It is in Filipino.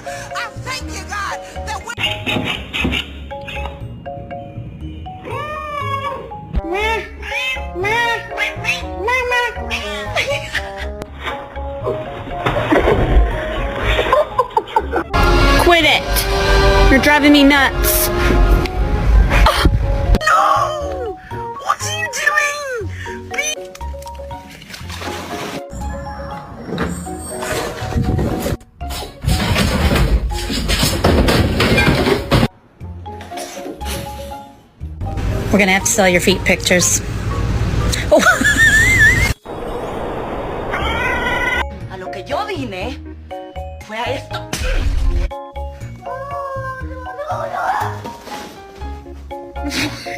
I thank you, God, that we Quit it! You're driving me nuts. No! What are you doing? We're gonna have to sell your feet pictures. Oh. A lo que yo vine fue a esto.